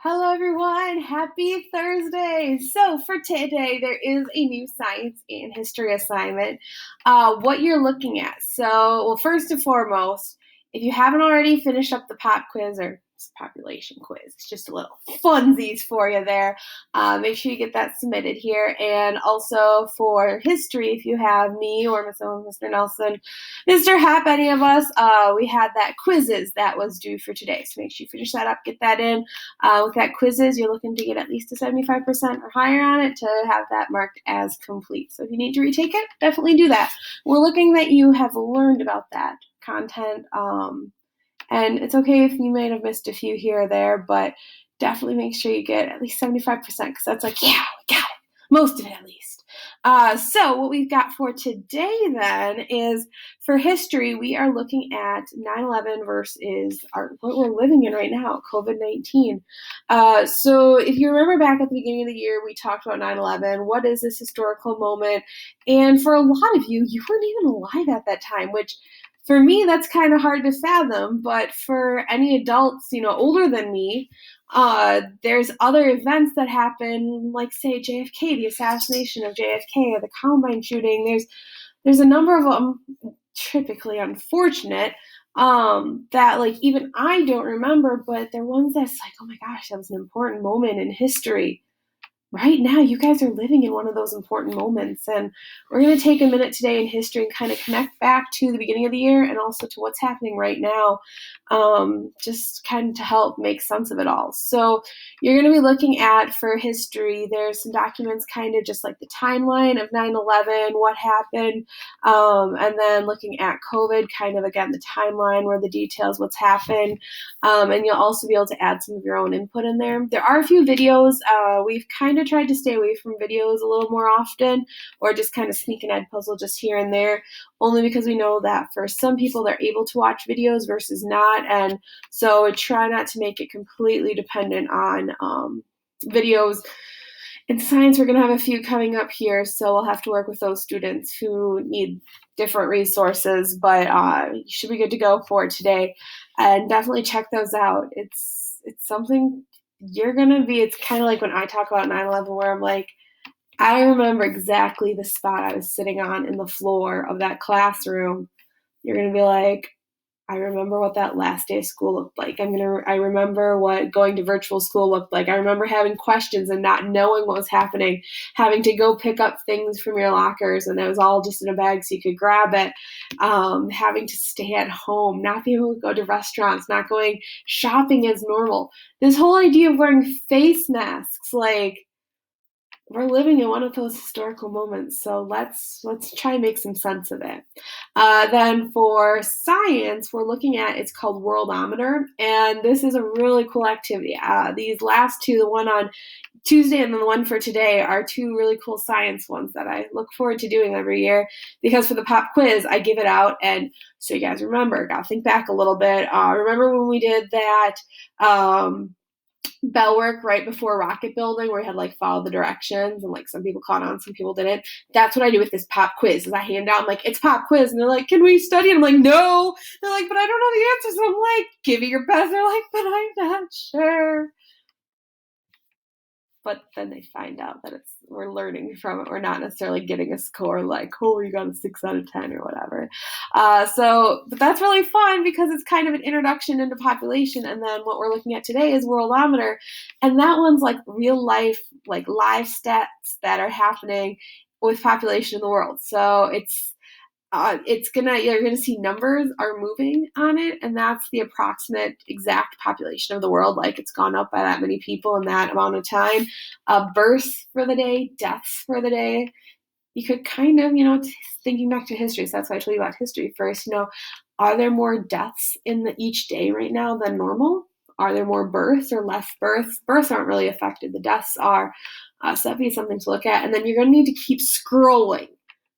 Hello, everyone. Happy Thursday. So, for today, there is a new science and history assignment. What you're looking at. So, first and foremost, if you haven't already finished up the pop quiz or population quiz, it's just a little funsies for you there. Make sure you get that submitted here. And also for history, if you have me or myself, Mr. Nelson, Mr. Hap, any of us, we had that quizzes that was due for today. So, make sure you finish that up, get that in. With that quizzes, you're looking to get at least a 75% or higher on it to have that marked as complete. So if you need to retake it, definitely do that. We're looking that you have learned about that content. And it's okay if you may have missed a few here or there, but definitely make sure you get at least 75% because that's like, yeah, we got it. Most of it at least. So what we've got for today then is for history, we are looking at 9/11 versus what we're living in right now, COVID-19. So if you remember back at the beginning of the year, we talked about 9/11. What is this historical moment? And for a lot of you, you weren't even alive at that time, which for me, that's kind of hard to fathom. But for any adults, older than me, there's other events that happen, like say JFK, the assassination of JFK, or the Columbine shooting. There's a number of them, typically unfortunate, that like even I don't remember, but they're ones that's like, oh my gosh, that was an important moment in history. Right now, you guys are living in one of those important moments, and we're going to take a minute today in history and kind of connect back to the beginning of the year and also to what's happening right now, just kind of to help make sense of it all. So you're going to be looking at, for history, there's some documents kind of just like the timeline of 9/11, what happened, and then looking at COVID, kind of again the timeline where the details, what's happened, and you'll also be able to add some of your own input in there. There are a few videos. We've kind of tried to stay away from videos a little more often, or just kind of sneak an Edpuzzle just here and there, only because we know that for some people they're able to watch videos versus not, and so I try not to make it completely dependent on videos. In science, we're going to have a few coming up here, so we'll have to work with those students who need different resources, but you should be good to go for today, and definitely check those out. It's something you're going to be, it's kind of like when I talk about 9/11, where I'm like, I remember exactly the spot I was sitting on in the floor of that classroom. You're going to be like, I remember what that last day of school looked like. I remember what going to virtual school looked like. I remember having questions and not knowing what was happening, having to go pick up things from your lockers, and it was all just in a bag so you could grab it. Having to stay at home, not being able to go to restaurants, not going shopping as normal. This whole idea of wearing face masks, like, we're living in one of those historical moments, so let's try and make some sense of it. Then for science, we're looking at, it's called Worldometer, and this is a really cool activity. These last two, the one on Tuesday and then the one for today, are two really cool science ones that I look forward to doing every year, because for the pop quiz, I give it out, and so you guys remember, gotta think back a little bit. Remember when we did that bell work right before rocket building, where we had like follow the directions, and like some people caught on, some people didn't? That's what I do with this pop quiz, is I hand out, I'm like, it's pop quiz, and they're like, can we study? And I'm like, no. They're like, but I don't know the answers. And I'm like, give it your best. They're like, but I'm not sure. But then they find out that we're learning from it. We're not necessarily getting a score like, oh, you got a 6 out of 10 or whatever. But that's really fun because it's kind of an introduction into population. And then what we're looking at today is Worldometer. And that one's like real life, like live stats that are happening with population in the world. So you're gonna see numbers are moving on it, and that's the approximate exact population of the world. Like, it's gone up by that many people in that amount of time. Births for the day, deaths for the day. You could kind of, thinking back to history. So that's why I told you about history first. Are there more deaths in each day right now than normal? Are there more births or less births? Births aren't really affected. The deaths are. So that'd be something to look at. And then you're going to need to keep scrolling.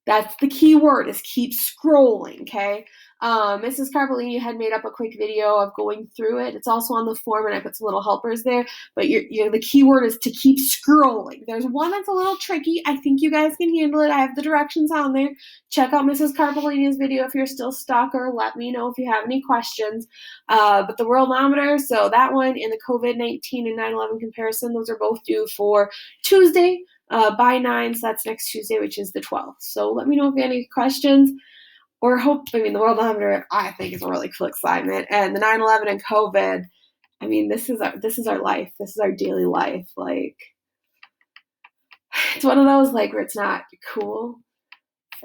That's the key word, is keep scrolling, okay? Mrs. Carpellini had made up a quick video of going through it. It's also on the form, and I put some little helpers there. But the keyword is to keep scrolling. There's one that's a little tricky. I think you guys can handle it. I have the directions on there. Check out Mrs. Carpellini's video if you're still stuck, or let me know if you have any questions. But the Worldometer, so that one and the COVID-19 and 9/11 comparison, those are both due for Tuesday by 9, so that's next Tuesday, which is the 12th. So let me know if you have any questions. Or the Worldometer, I think, is a really cool assignment. And the 9/11 and COVID, I mean, this is our life. This is our daily life. Like, it's one of those, like, where it's not cool.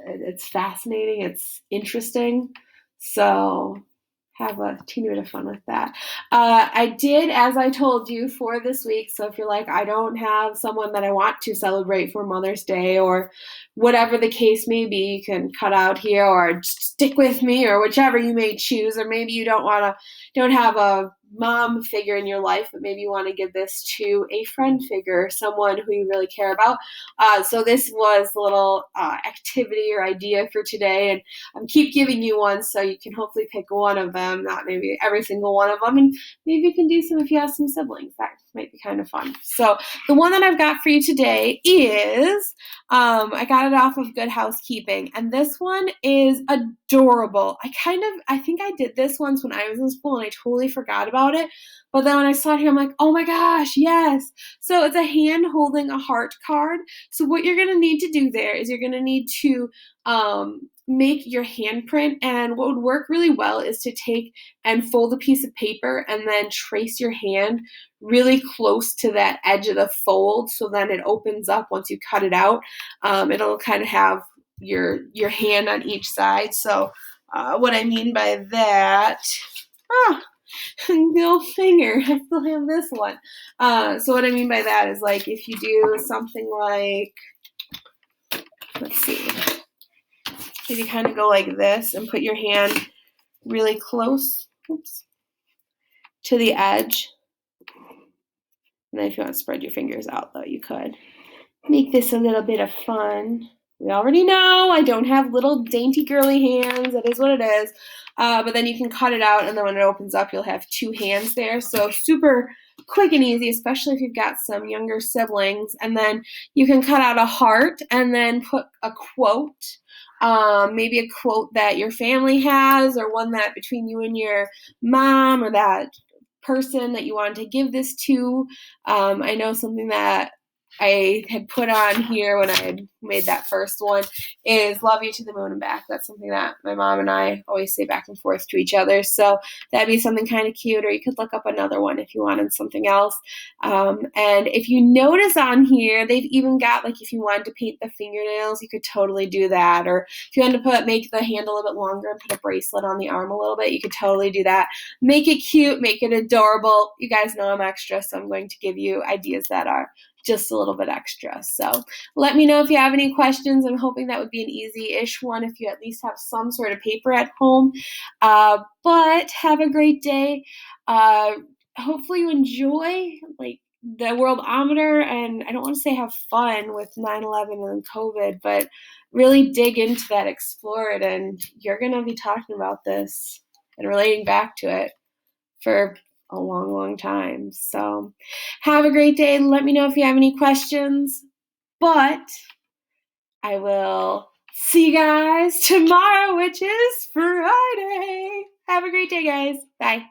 It's fascinating. It's interesting. So have a teeny bit of fun with that. I did, as I told you, for this week. So if you're like, I don't have someone that I want to celebrate for Mother's Day or whatever the case may be, you can cut out here or stick with me or whichever you may choose. Or maybe you don't have a mom figure in your life, but maybe you want to give this to a friend figure, someone who you really care about. So this was a little activity or idea for today, and I'm keep giving you one so you can hopefully pick one of them, not maybe every single one of them, and maybe you can do some if you have some siblings. That might be kind of fun. So the one that I've got for you today is, I got it off of Good Housekeeping, and this one is adorable. I think I did this once when I was in school and I totally forgot about it. But then when I saw it here, I'm like, oh my gosh, yes. So it's a hand holding a heart card. So what you're going to need to do there is you're going to need to make your handprint. And what would work really well is to take and fold a piece of paper and then trace your hand really close to that edge of the fold. So then it opens up once you cut it out. It'll kind of have your hand on each side. So what I mean by that, middle finger, I still have this one. So what I mean by that is, like, if you do something like, let's see, if you kind of go like this and put your hand really close, to the edge, and then if you want to spread your fingers out, though, you could make this a little bit of fun. We already know I don't have little dainty girly hands. It is what it is. But then you can cut it out, and then when it opens up, you'll have two hands there. So super quick and easy, especially if you've got some younger siblings. And then you can cut out a heart and then put a quote, maybe a quote that your family has, or one that between you and your mom or that person that you wanted to give this to. I know something that I had put on here when I had made that first one is love you to the moon and back. That's something that my mom and I always say back and forth to each other. So that'd be something kind of cute, or you could look up another one if you wanted something else. And if you notice on here, they've even got, like, if you wanted to paint the fingernails, you could totally do that. Or if you wanted to make the hand a little bit longer and put a bracelet on the arm a little bit, you could totally do that. Make it cute, make it adorable. You guys know I'm extra, so I'm going to give you ideas that are just a little bit extra. So let me know if you have any questions. I'm hoping that would be an easy-ish one if you at least have some sort of paper at home. But have a great day. Hopefully you enjoy, like, the Worldometer, and I don't want to say have fun with 9/11 and COVID, but really dig into that, explore it, and you're going to be talking about this and relating back to it for a long, long time. So have a great day. Let me know if you have any questions, but I will see you guys tomorrow, which is Friday. Have a great day, guys. Bye.